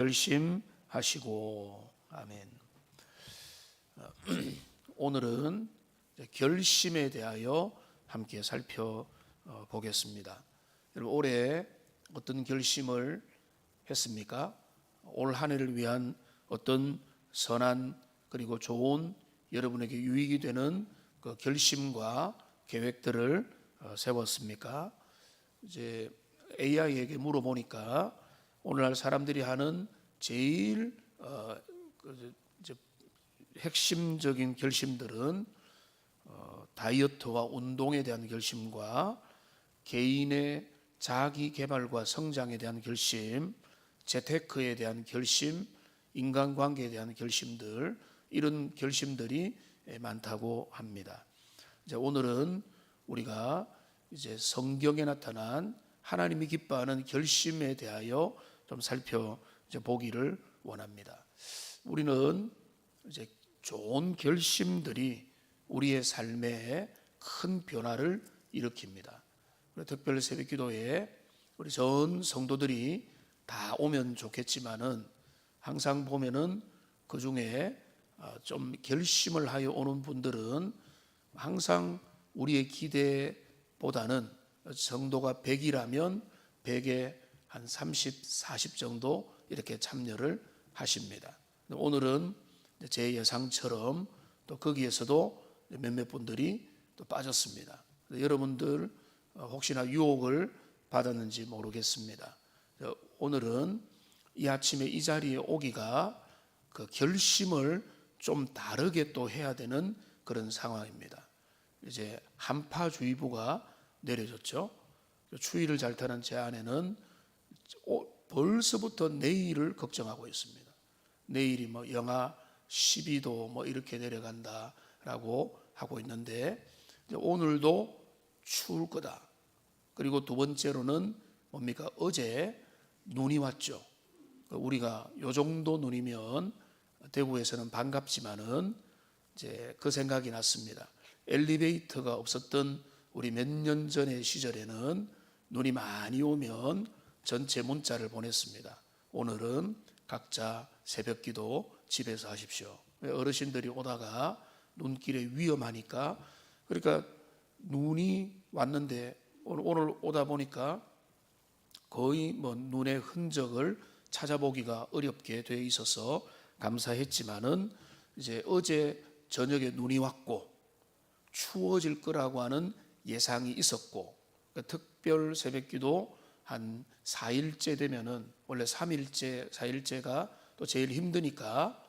결심하시고. 아멘. 오늘은 결심에 대하여 함께 살펴보겠습니다. 여러분, 올해 어떤 결심을 했습니까? 올 한 해를 위한 어떤 선한 그리고 좋은 여러분에게 유익이 되는 그 결심과 계획들을 세웠습니까? 이제 AI에게 물어보니까 오늘날 사람들이 하는 제일 핵심적인 결심들은 다이어트와 운동에 대한 결심과 개인의 자기 개발과 성장에 대한 결심, 재테크에 대한 결심, 인간관계에 대한 결심들, 이런 결심들이 많다고 합니다. 이제 오늘은 우리가 이제 성경에 나타난 하나님이 기뻐하는 결심에 대하여 좀 살펴보기를 원합니다. 우리는 이제 좋은 결심들이 우리의 삶에 큰 변화를 일으킵니다. 특별 새벽기도에 우리 전 성도들이 다 오면 좋겠지만은 항상 보면은 그 중에 좀 결심을 하여 오는 분들은 항상 우리의 기대보다는 성도가 100이라면 100에 한 30, 40 정도 이렇게 참여를 하십니다. 오늘은 제 예상처럼 또 거기에서도 몇몇 분들이 또 빠졌습니다. 여러분들 혹시나 유혹을 받았는지 모르겠습니다. 오늘은 이 아침에 이 자리에 오기가 그 결심을 좀 다르게 또 해야 되는 그런 상황입니다. 이제 한파주의보가 내려졌죠. 추위를 잘 타는 제 아내는 벌써부터 내일을 걱정하고 있습니다. 내일이 뭐 영하 12도 뭐 이렇게 내려간다라고 하고 있는데 오늘도 추울 거다. 그리고 두 번째로는 뭡니까? 어제 눈이 왔죠. 우리가 요 정도 눈이면 대구에서는 반갑지만은 이제 그 생각이 났습니다. 엘리베이터가 없었던 우리 몇 년 전의 시절에는 눈이 많이 오면 전체 문자를 보냈습니다. 오늘은 각자 새벽기도 집에서 하십시오. 어르신들이 오다가 눈길에 위험하니까. 그러니까 눈이 왔는데 오늘 오다 보니까 거의 뭐 눈의 흔적을 찾아보기가 어렵게 되어 있어서 감사했지만은 이제 어제 저녁에 눈이 왔고 추워질 거라고 하는 예상이 있었고, 그러니까 특별 새벽기도 한 4일째 되면은 원래 3일째, 4일째가 또 제일 힘드니까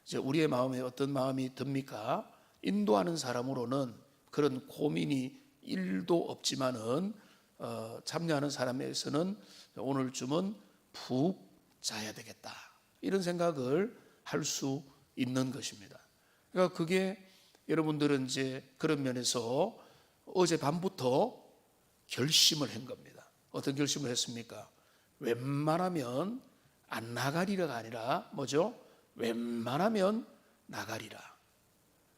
이제 우리의 마음에 어떤 마음이 듭니까? 인도하는 사람으로는 그런 고민이 1도 없지만은 참여하는 사람에서는 오늘쯤은 푹 자야 되겠다, 이런 생각을 할 수 있는 것입니다. 그러니까 그게 여러분들은 이제 그런 면에서 어제 밤부터 결심을 한 겁니다. 어떤 결심을 했습니까? 웬만하면 안 나가리라가 아니라 뭐죠? 웬만하면 나가리라.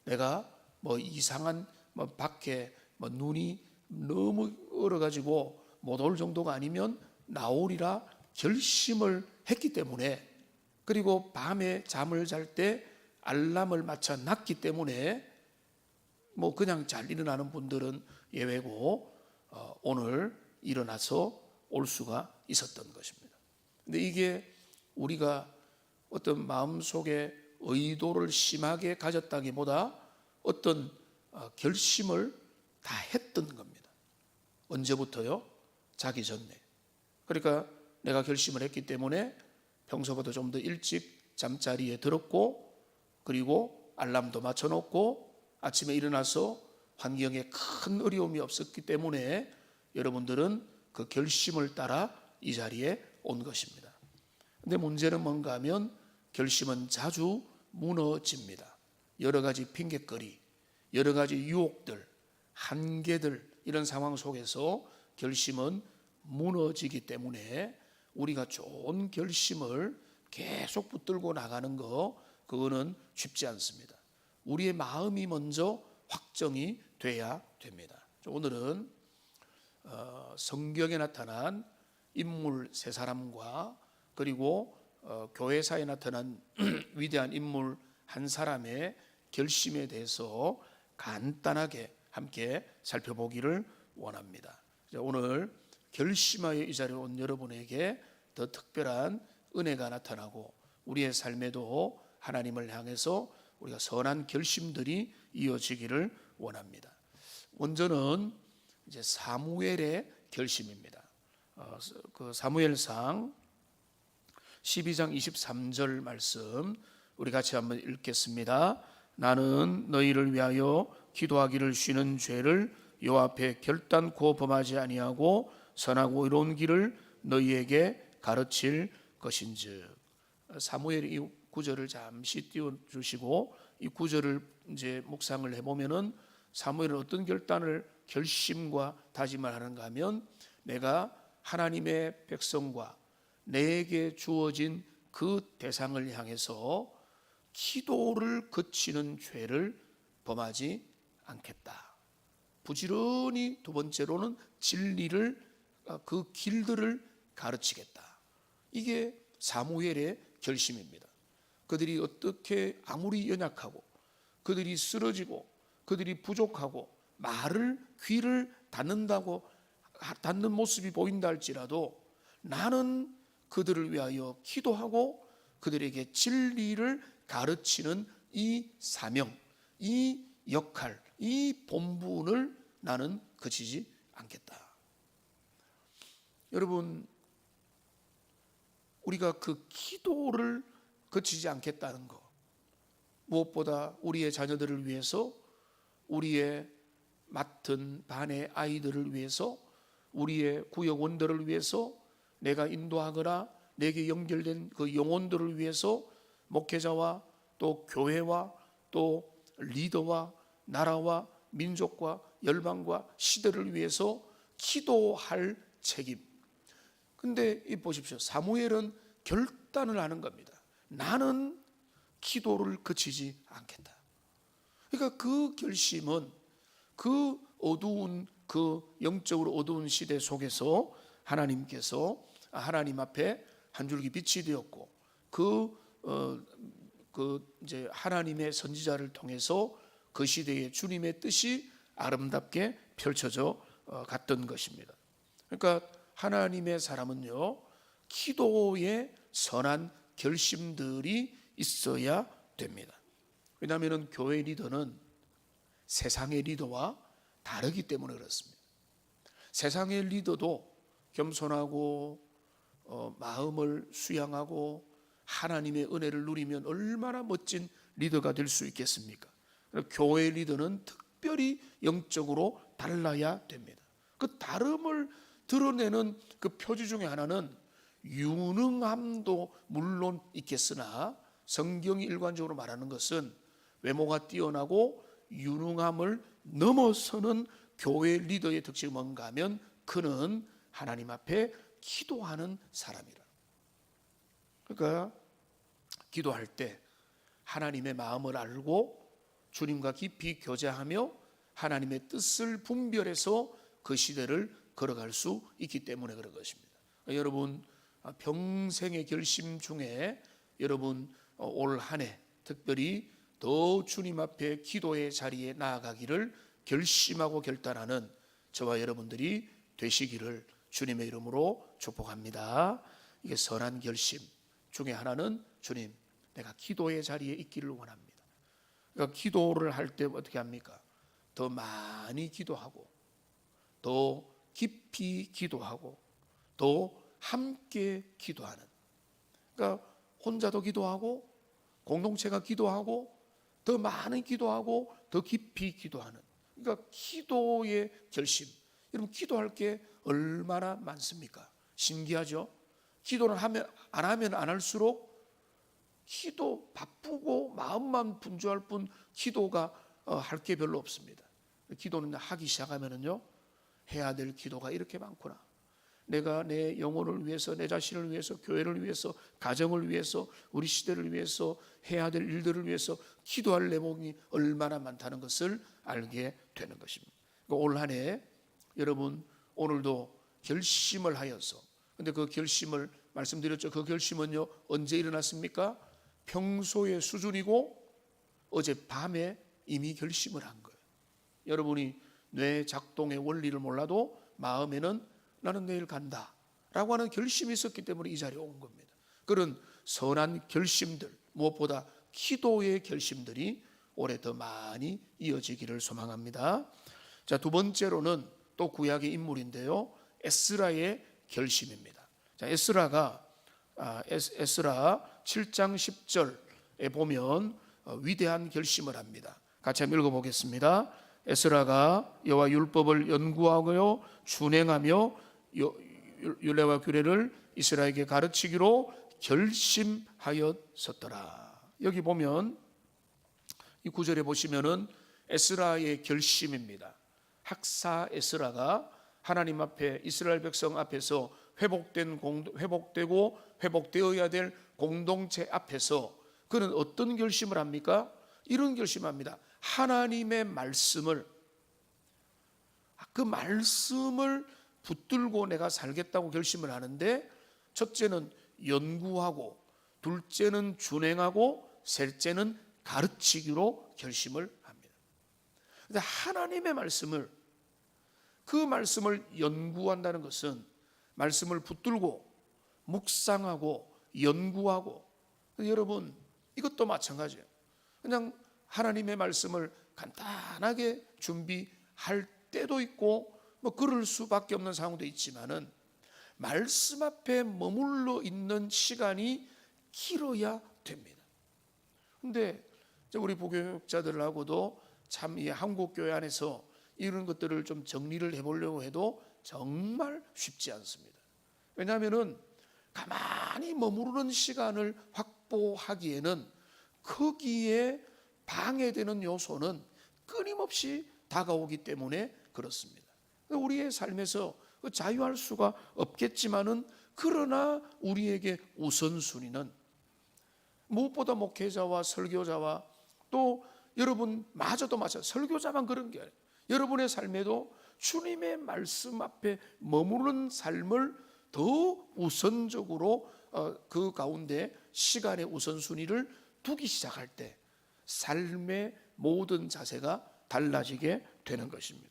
내가 뭐 이상한 뭐 밖에 뭐 눈이 너무 얼어가지고 못 올 정도가 아니면 나오리라 결심을 했기 때문에, 그리고 밤에 잠을 잘 때 알람을 맞춰 놨기 때문에 뭐 그냥 잘 일어나는 분들은 예외고 오늘 일어나서 올 수가 있었던 것입니다. 근데 이게 우리가 어떤 마음속에 의도를 심하게 가졌다기보다 어떤 결심을 다 했던 겁니다. 언제부터요? 자기 전에. 그러니까 내가 결심을 했기 때문에 평소보다 좀 더 일찍 잠자리에 들었고, 그리고 알람도 맞춰놓고 아침에 일어나서 환경에 큰 어려움이 없었기 때문에 여러분들은 그 결심을 따라 이 자리에 온 것입니다. 근데 문제는 뭔가 하면 결심은 자주 무너집니다. 여러 가지 핑곗거리, 여러 가지 유혹들, 한계들, 이런 상황 속에서 결심은 무너지기 때문에 우리가 좋은 결심을 계속 붙들고 나가는 거, 그거는 쉽지 않습니다. 우리의 마음이 먼저 확정이 돼야 됩니다. 오늘은 성경에 나타난 인물 세 사람과 그리고 교회사에 나타난 위대한 인물 한 사람의 결심에 대해서 간단하게 함께 살펴보기를 원합니다. 오늘 결심하여 이 자리에 온 여러분에게 더 특별한 은혜가 나타나고 우리의 삶에도 하나님을 향해서 우리가 선한 결심들이 이어지기를 원합니다. 먼저는 이제 사무엘의 결심입니다. 그 사무엘상 12장 23절 말씀 우리 같이 한번 읽겠습니다. 나는 너희를 위하여 기도하기를 쉬는 죄를 여호와 앞에 결단코 범하지 아니하고 선하고 의로운 길을 너희에게 가르칠 것인즉. 사무엘이 이 구절을 잠시 띄워주시고 이 구절을 이제 묵상을 해보면은 사무엘은 어떤 결심과 다짐을 하는가 하면 내가 하나님의 백성과 내게 주어진 그 대상을 향해서 기도를 거치는 죄를 범하지 않겠다. 부지런히 두 번째로는 진리를 그 길들을 가르치겠다. 이게 사무엘의 결심입니다. 그들이 어떻게 아무리 연약하고 그들이 쓰러지고 그들이 부족하고 귀를 닫는 모습이 보인다 할지라도 나는 그들을 위하여 기도하고 그들에게 진리를 가르치는 이 사명, 이 역할, 이 본분을 나는 거치지 않겠다. 여러분, 우리가 그 기도를 거치지 않겠다는 것, 무엇보다 우리의 자녀들을 위해서, 우리의 맡은 반의 아이들을 위해서, 우리의 구역 원들을 위해서, 내가 인도하거나 내게 연결된 그 영혼들을 위해서 목회자와 또 교회와 또 리더와 나라와 민족과 열방과 시대를 위해서 기도할 책임. 근데 이 보십시오. 사무엘은 결단을 하는 겁니다. 나는 기도를 거치지 않겠다. 그러니까 그 결심은 그 어두운 그 영적으로 어두운 시대 속에서 하나님께서 하나님 앞에 한 줄기 빛이 되었고 이제 하나님의 선지자를 통해서 그 시대에 주님의 뜻이 아름답게 펼쳐져 갔던 것입니다. 그러니까 하나님의 사람은요, 기도에 선한 결심들이 있어야 됩니다. 왜냐하면 교회 리더는 세상의 리더와 다르기 때문에 그렇습니다. 세상의 리더도 겸손하고 마음을 수양하고 하나님의 은혜를 누리면 얼마나 멋진 리더가 될 수 있겠습니까? 교회 리더는 특별히 영적으로 달라야 됩니다. 그 다름을 드러내는 그 표지 중에 하나는 유능함도 물론 있겠으나 성경이 일관적으로 말하는 것은 외모가 뛰어나고 유능함을 넘어서는 교회 리더의 특징이 뭔가 하면 그는 하나님 앞에 기도하는 사람이라. 그러니까 기도할 때 하나님의 마음을 알고 주님과 깊이 교제하며 하나님의 뜻을 분별해서 그 시대를 걸어갈 수 있기 때문에 그런 것입니다. 여러분 평생의 결심 중에 여러분 올 한 해 특별히 더 주님 앞에 기도의 자리에 나아가기를 결심하고 결단하는 저와 여러분들이 되시기를 주님의 이름으로 축복합니다. 이게 선한 결심 중에 하나는 주님, 내가 기도의 자리에 있기를 원합니다. 그러니까 기도를 할 때 어떻게 합니까? 더 많이 기도하고 더 깊이 기도하고 더 함께 기도하는, 그러니까 혼자도 기도하고 공동체가 기도하고 더 많이 기도하고 더 깊이 기도하는, 그러니까 기도의 결심. 여러분 기도할 게 얼마나 많습니까? 신기하죠? 기도를 안 하면 안 할수록 기도 바쁘고 마음만 분주할 뿐 기도가 할 게 별로 없습니다. 기도는 하기 시작하면은요, 해야 될 기도가 이렇게 많구나. 내가 내 영혼을 위해서, 내 자신을 위해서, 교회를 위해서, 가정을 위해서, 우리 시대를 위해서, 해야 될 일들을 위해서 기도할 내목이 얼마나 많다는 것을 알게 되는 것입니다. 올 한 해 여러분 오늘도 결심을 하여서, 근데 그 결심을 말씀드렸죠. 그 결심은요, 언제 일어났습니까? 평소의 수준이고 어젯밤에 이미 결심을 한 거예요. 여러분이 뇌 작동의 원리를 몰라도 마음에는 나는 내일 간다 라고 하는 결심이 있었기 때문에 이 자리에 온 겁니다. 그런 선한 결심들, 무엇보다 기도의 결심들이 올해 더 많이 이어지기를 소망합니다. 자, 두 번째로는 또 구약의 인물인데요, 에스라의 결심입니다. 자, 에스라 7장 10절에 보면 위대한 결심을 합니다. 같이 한번 읽어보겠습니다. 에스라가 여호와 율법을 연구하며 준행하며 율례와 규례를 이스라엘에게 가르치기로 결심하였었더라. 여기 보면 이 구절에 보시면은 에스라의 결심입니다. 학사 에스라가 하나님 앞에 이스라엘 백성 앞에서 회복되고 회복되어야 될 공동체 앞에서 그는 어떤 결심을 합니까? 이런 결심합니다. 하나님의 말씀을, 그 말씀을 붙들고 내가 살겠다고 결심을 하는데, 첫째는 연구하고, 둘째는 준행하고, 셋째는 가르치기로 결심을 합니다. 근데 하나님의 말씀을, 그 말씀을 연구한다는 것은 말씀을 붙들고 묵상하고 연구하고, 여러분 이것도 마찬가지예요. 그냥 하나님의 말씀을 간단하게 준비할 때도 있고 뭐 그럴 수밖에 없는 상황도 있지만은 말씀 앞에 머물러 있는 시간이 길어야 됩니다. 근데 우리 부교육자들하고도 참 이 한국 교회 안에서 이런 것들을 좀 정리를 해보려고 해도 정말 쉽지 않습니다. 왜냐하면은 가만히 머무르는 시간을 확보하기에는 거기에 방해되는 요소는 끊임없이 다가오기 때문에 그렇습니다. 우리의 삶에서 자유할 수가 없겠지만은, 그러나 우리에게 우선순위는 무엇보다 목회자와 설교자와 또 여러분마저도 마찬가지, 설교자만 그런 게 아니에요. 여러분의 삶에도 주님의 말씀 앞에 머무르는 삶을 더 우선적으로 그 가운데 시간의 우선순위를 두기 시작할 때 삶의 모든 자세가 달라지게 되는 것입니다.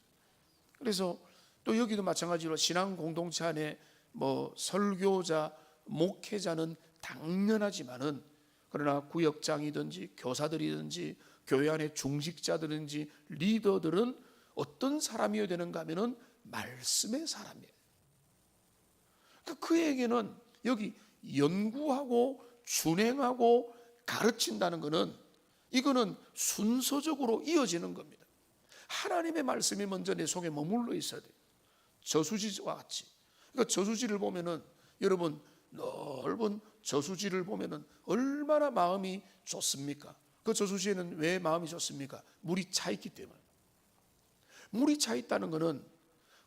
그래서 또 여기도 마찬가지로 신앙 공동체 안에 뭐 설교자, 목회자는 당연하지만은, 그러나 구역장이든지 교사들이든지 교회 안의 중직자들인지 리더들은 어떤 사람이어야 되는가 하면은 말씀의 사람이에요. 그러니까 그에게는 여기 연구하고 준행하고 가르친다는 것은, 이거는 순서적으로 이어지는 겁니다. 하나님의 말씀이 먼저 내 속에 머물러 있어야 돼요. 저수지와 같이. 그러니까 저수지를 보면은, 여러분 넓은 저수지를 보면은 얼마나 마음이 좋습니까? 그 저수지에는 왜 마음이 좋습니까? 물이 차 있기 때문에. 물이 차 있다는 것은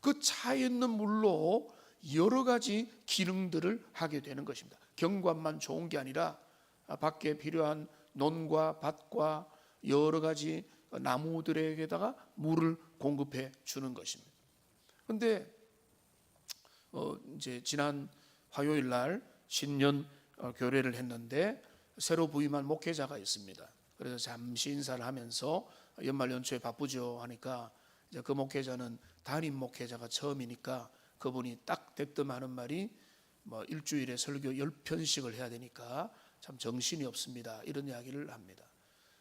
그 차 있는 물로 여러 가지 기능들을 하게 되는 것입니다. 경관만 좋은 게 아니라 밖에 필요한 논과 밭과 여러 가지 나무들에게다가 물을 공급해 주는 것입니다. 그런데 이제 지난 화요일 날 신년 교례를 했는데 새로 부임한 목회자가 있습니다. 그래서 잠시 인사를 하면서 연말 연초에 바쁘죠 하니까, 이제 그 목회자는 담임 목회자가 처음이니까 그분이 딱 대뜸 하는 말이 뭐 일주일에 설교 10편씩을 해야 되니까 참 정신이 없습니다, 이런 이야기를 합니다.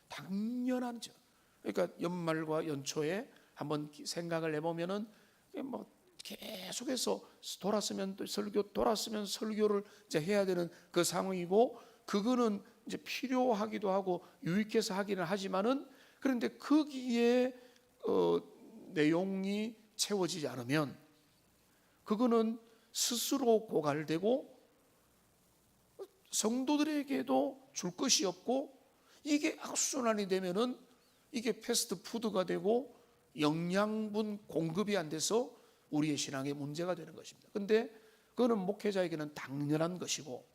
당연하죠. 그러니까 연말과 연초에 한번 생각을 해보면은 뭐 계속해서 돌았으면 설교, 돌았으면 설교를 이제 해야 되는 그 상황이고, 그거는 이제 필요하기도 하고 유익해서 하기는 하지만은, 그런데 거기에 내용이 채워지지 않으면 그거는 스스로 고갈되고 성도들에게도 줄 것이 없고, 이게 악순환이 되면은 이게 패스트푸드가 되고 영양분 공급이 안 돼서 우리의 신앙에 문제가 되는 것입니다. 그런데 그거는 목회자에게는 당연한 것이고,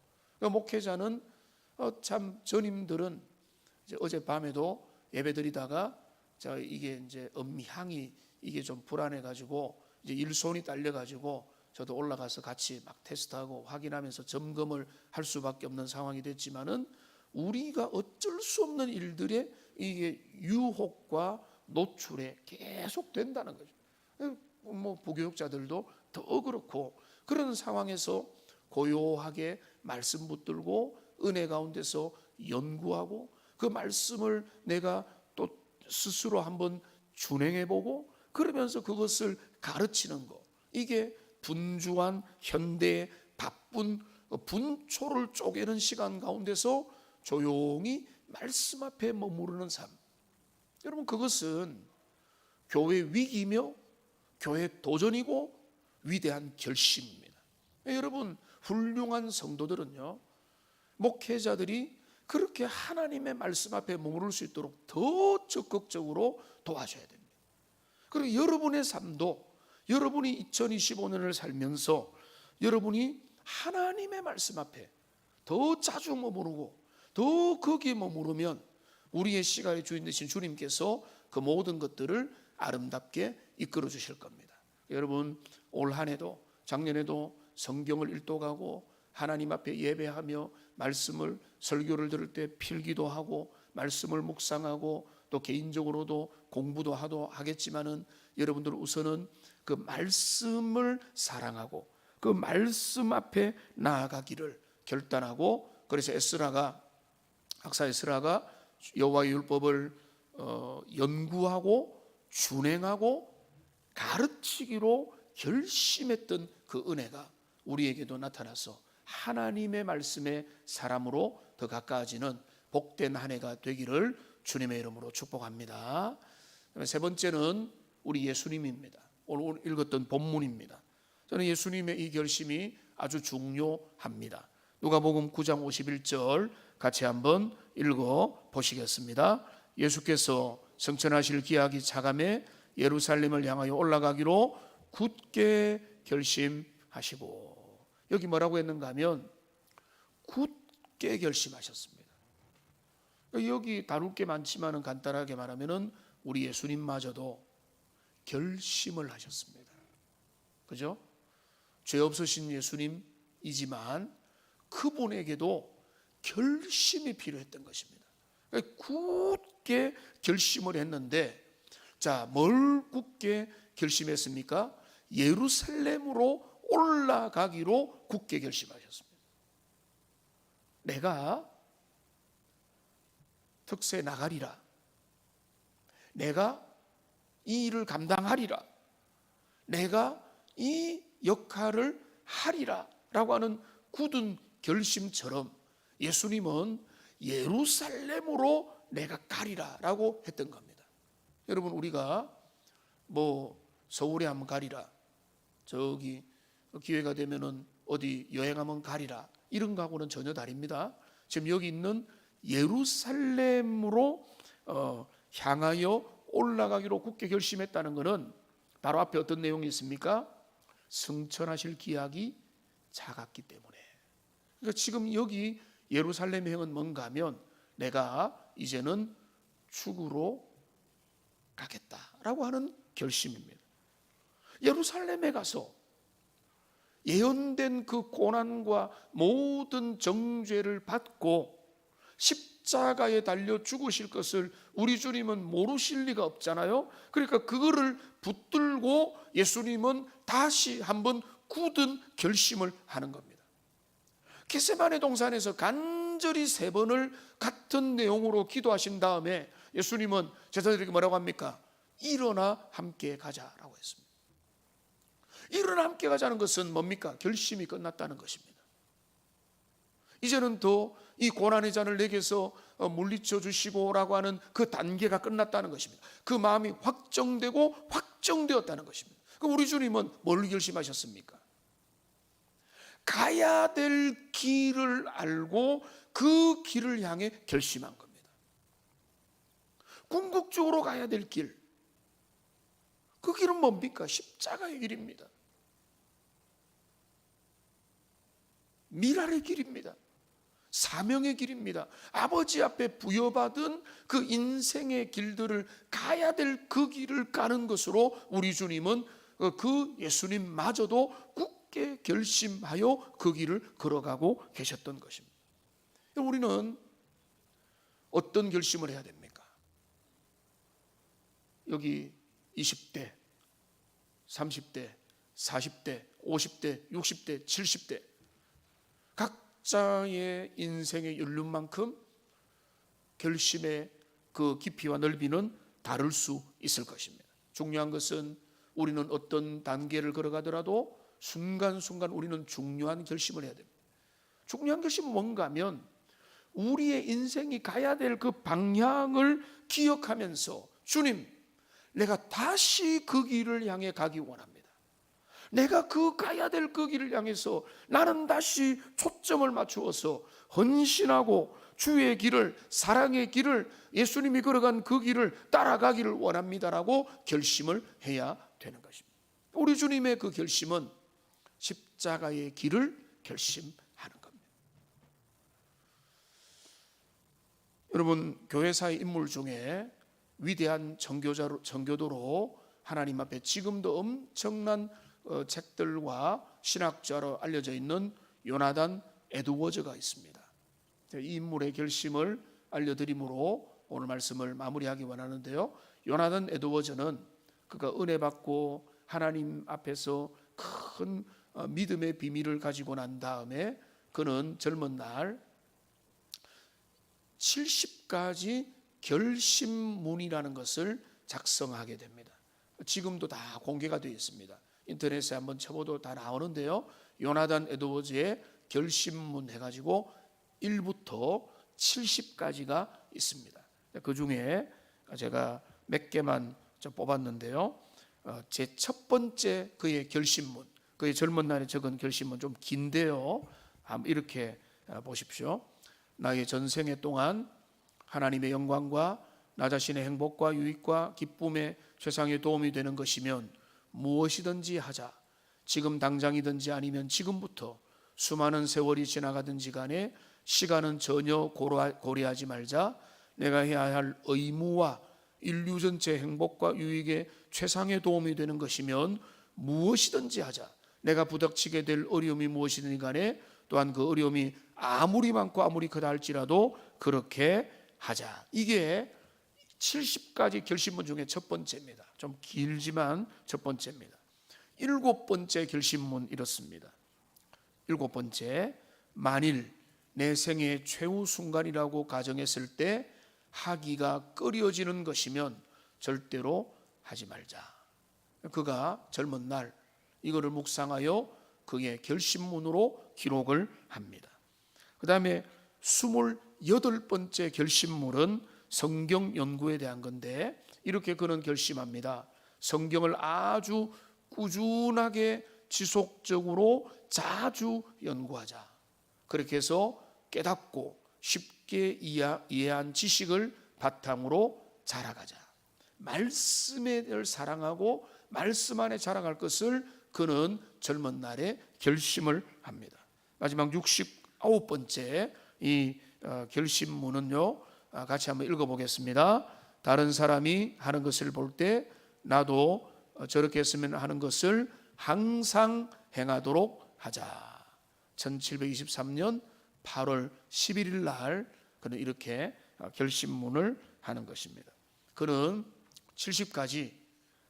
목회자는 참 전임들은 어젯밤에도 예배드리다가 이게 이제 음향이 이게 좀 불안해 가지고 이제 일손이 딸려 가지고 저도 올라가서 같이 막 테스트하고 확인하면서 점검을 할 수밖에 없는 상황이 됐지만은 우리가 어쩔 수 없는 일들에 이게 유혹과 노출에 계속 된다는 거죠. 뭐 부교육자들도 더 그렇고, 그런 상황에서 고요하게 말씀 붙들고 은혜 가운데서 연구하고 그 말씀을 내가 또 스스로 한번 준행해보고 그러면서 그것을 가르치는 거, 이게 분주한 현대의 바쁜 분초를 쪼개는 시간 가운데서 조용히 말씀 앞에 머무르는 삶, 여러분 그것은 교회 위기며 교회 도전이고 위대한 결심입니다. 여러분 훌륭한 성도들은요, 목회자들이 그렇게 하나님의 말씀 앞에 머무를 수 있도록 더 적극적으로 도와줘야 됩니다. 그리고 여러분의 삶도, 여러분이 2025년을 살면서 여러분이 하나님의 말씀 앞에 더 자주 머무르고 더 거기에 머무르면 우리의 시간의 주인 되신 주님께서 그 모든 것들을 아름답게 이끌어 주실 겁니다. 여러분 올 한 해도 작년에도 성경을 읽도가고 하나님 앞에 예배하며 말씀을, 설교를 들을 때 필기도 하고 말씀을 묵상하고 또 개인적으로도 공부도 하겠지만은 여러분들 우선은 그 말씀을 사랑하고 그 말씀 앞에 나아가기를 결단하고, 그래서 학사 에스라가 여호와의 율법을 연구하고 준행하고 가르치기로 결심했던 그 은혜가 우리에게도 나타나서 하나님의 말씀의 사람으로 더 가까워지는 복된 한 해가 되기를 주님의 이름으로 축복합니다. 세 번째는 우리 예수님입니다. 오늘 읽었던 본문입니다. 저는 예수님의 이 결심이 아주 중요합니다. 누가복음 9장 51절 같이 한번 읽어 보시겠습니다. 예수께서 성천하실 기약이 차감해 예루살렘을 향하여 올라가기로 굳게 결심하시고, 여기 뭐라고 했는가 하면 굳게 결심하셨습니다. 여기 다룰 게 많지만 간단하게 말하면 우리 예수님마저도 결심을 하셨습니다. 그죠? 죄 없으신 예수님이지만 그분에게도 결심이 필요했던 것입니다. 굳게 결심을 했는데, 자, 뭘 굳게 결심했습니까? 예루살렘으로 올라가기로 굳게 결심하셨습니다. 내가 특세 나가리라, 내가 이 일을 감당하리라, 내가 이 역할을 하리라 라고 하는 굳은 결심처럼 예수님은 예루살렘으로 내가 가리라 라고 했던 겁니다. 여러분 우리가 뭐 서울에 한번 가리라, 저기 기회가 되면은 어디 여행하면 가리라, 이런 거하고는 전혀 다릅니다. 지금 여기 있는 예루살렘으로 향하여 올라가기로 굳게 결심했다는 것은 바로 앞에 어떤 내용이 있습니까? 승천하실 기약이 작았기 때문에. 그러니까 지금 여기 예루살렘 행은 뭔가 하면 내가 이제는 죽으러 가겠다라고 하는 결심입니다. 예루살렘에 가서 예언된 그 고난과 모든 정죄를 받고 십자가에 달려 죽으실 것을 우리 주님은 모르실 리가 없잖아요. 그러니까 그거를 붙들고 예수님은 다시 한번 굳은 결심을 하는 겁니다. 겟세마네 동산에서 간절히 3번을 같은 내용으로 기도하신 다음에 예수님은 제자들에게 뭐라고 합니까? 일어나 함께 가자라고 했습니다. 일어나 함께 가자는 것은 뭡니까? 결심이 끝났다는 것입니다. 이제는 더 이 고난의 잔을 내게서 물리쳐 주시고라고 하는 그 단계가 끝났다는 것입니다. 그 마음이 확정되었다는 것입니다. 그럼 우리 주님은 뭘 결심하셨습니까? 가야 될 길을 알고 그 길을 향해 결심한 겁니다. 궁극적으로 가야 될 길, 그 길은 뭡니까? 십자가의 길입니다. 미랄의 길입니다. 사명의 길입니다. 아버지 앞에 부여받은 그 인생의 길들을 가야 될 그 길을 가는 것으로 우리 주님은 그 예수님마저도 굳게 함께 결심하여 그 길을 걸어가고 계셨던 것입니다. 우리는 어떤 결심을 해야 됩니까? 여기 20대, 30대, 40대, 50대, 60대, 70대 각자의 인생의 연륜만큼 결심의 그 깊이와 넓이는 다를 수 있을 것입니다. 중요한 것은 우리는 어떤 단계를 걸어가더라도 순간순간 우리는 중요한 결심을 해야 됩니다. 중요한 결심은 뭔가 하면 우리의 인생이 가야 될 그 방향을 기억하면서 주님, 내가 다시 그 길을 향해 가기 원합니다. 내가 가야 될 그 길을 향해서 나는 다시 초점을 맞추어서 헌신하고 주의 길을, 사랑의 길을, 예수님이 걸어간 그 길을 따라가기를 원합니다라고 결심을 해야 되는 것입니다. 우리 주님의 그 결심은 십자가의 길을 결심하는 겁니다. 여러분, 교회사의 인물 중에 위대한 전교도로 하나님 앞에 지금도 엄청난 책들과 신학자로 알려져 있는 요나단 에드워즈가 있습니다. 이 인물의 결심을 알려드림으로 오늘 말씀을 마무리하기 원하는데요, 요나단 에드워즈는 그가 은혜 받고 하나님 앞에서 큰 믿음의 비밀을 가지고 난 다음에 그는 젊은 날 70가지 결심문이라는 것을 작성하게 됩니다. 지금도 다 공개가 되어 있습니다. 인터넷에 한번 쳐봐도 다 나오는데요, 요나단 에드워즈의 결심문 해가지고 1부터 70가지가 있습니다. 그 중에 제가 몇 개만 좀 뽑았는데요, 제 첫 번째 그의 결심문, 그의 젊은 날에 적은 결심문 좀 긴데요, 한번 이렇게 보십시오. 나의 전생애 동안 하나님의 영광과 나 자신의 행복과 유익과 기쁨의 최상의 도움이 되는 것이면 무엇이든지 하자. 지금 당장이든지 아니면 지금부터 수많은 세월이 지나가든지 간에 시간은 전혀 고려하지 말자. 내가 해야 할 의무와 인류 전체 행복과 유익의 최상의 도움이 되는 것이면 무엇이든지 하자. 내가 부닥치게 될 어려움이 무엇이든 간에 또한 그 어려움이 아무리 많고 아무리 크다 할지라도 그렇게 하자. 이게 70가지 결심문 중에 첫 번째입니다. 좀 길지만 첫 번째입니다. 7번째 결심문 이렇습니다. 7번째, 만일 내 생의 최후 순간이라고 가정했을 때 하기가 꺼려지는 것이면 절대로 하지 말자. 그가 젊은 날 이거를 묵상하여 그의 결심문으로 기록을 합니다. 그 다음에 28번째 결심문은 성경 연구에 대한 건데, 이렇게 그는 결심합니다. 성경을 아주 꾸준하게 지속적으로 자주 연구하자. 그렇게 해서 깨닫고 쉽게 이해한 지식을 바탕으로 자라가자. 말씀을 사랑하고 말씀 안에 자라갈 것을 그는 젊은 날에 결심을 합니다. 마지막 69번째 이 결심문은요, 같이 한번 읽어보겠습니다. 다른 사람이 하는 것을 볼 때 나도 저렇게 했으면 하는 것을 항상 행하도록 하자. 1723년 8월 11일 날 그는 이렇게 결심문을 하는 것입니다. 그는 70가지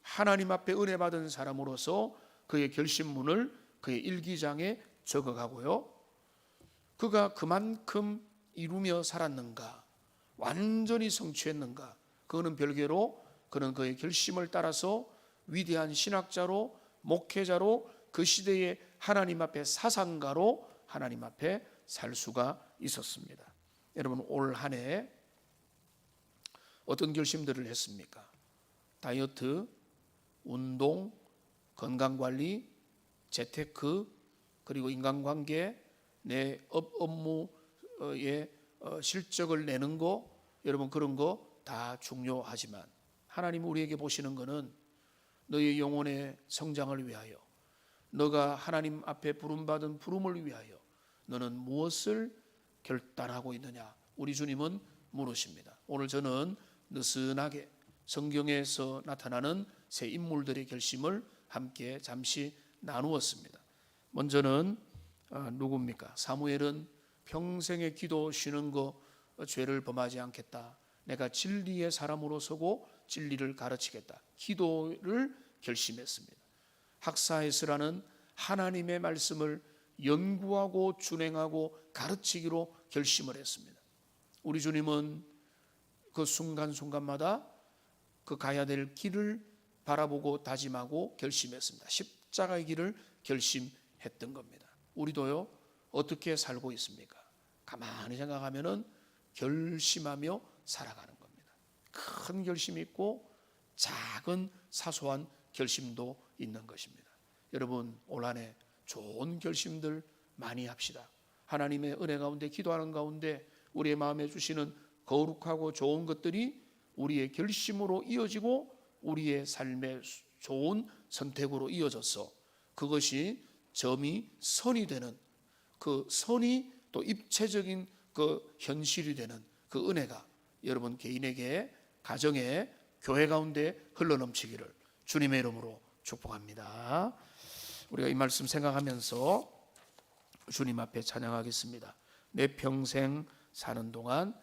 하나님 앞에 은혜 받은 사람으로서 그의 결심문을 그의 일기장에 적어가고요, 그가 그만큼 이루며 살았는가, 완전히 성취했는가, 그거는 별개로 그는 그의 결심을 따라서 위대한 신학자로, 목회자로, 그 시대의 하나님 앞에 사상가로 하나님 앞에 살 수가 있었습니다. 여러분, 올 한 해 어떤 결심들을 했습니까? 다이어트, 운동, 건강관리, 재테크, 그리고 인간관계, 내 업무의 실적을 내는 거, 여러분 그런 거 다 중요하지만 하나님 우리에게 보시는 거는 너의 영혼의 성장을 위하여, 너가 하나님 앞에 부름받은 부름을 위하여 너는 무엇을 결단하고 있느냐, 우리 주님은 물으십니다. 오늘 저는 느슨하게 성경에서 나타나는 새 인물들의 결심을 함께 잠시 나누었습니다. 먼저는 누굽니까? 사무엘은 평생의 기도 쉬는 거 죄를 범하지 않겠다. 내가 진리의 사람으로 서고 진리를 가르치겠다. 기도를 결심했습니다. 학사에스라는 하나님의 말씀을 연구하고 준행하고 가르치기로 결심을 했습니다. 우리 주님은 그 순간순간마다 그 가야 될 길을 바라보고 다짐하고 결심했습니다. 십자가의 길을 결심했던 겁니다. 우리도요, 어떻게 살고 있습니까? 가만히 생각하면은 결심하며 살아가는 겁니다. 큰 결심이 있고 작은 사소한 결심도 있는 것입니다. 여러분, 올 한 해 좋은 결심들 많이 합시다. 하나님의 은혜 가운데 기도하는 가운데 우리의 마음에 주시는 거룩하고 좋은 것들이 우리의 결심으로 이어지고 우리의 삶의 좋은 선택으로 이어져서 그것이 점이 선이 되는, 그 선이 또 입체적인 그 현실이 되는 그 은혜가 여러분 개인에게, 가정에, 교회 가운데 흘러넘치기를 주님의 이름으로 축복합니다. 우리가 이 말씀 생각하면서 주님 앞에 찬양하겠습니다. 내 평생 사는 동안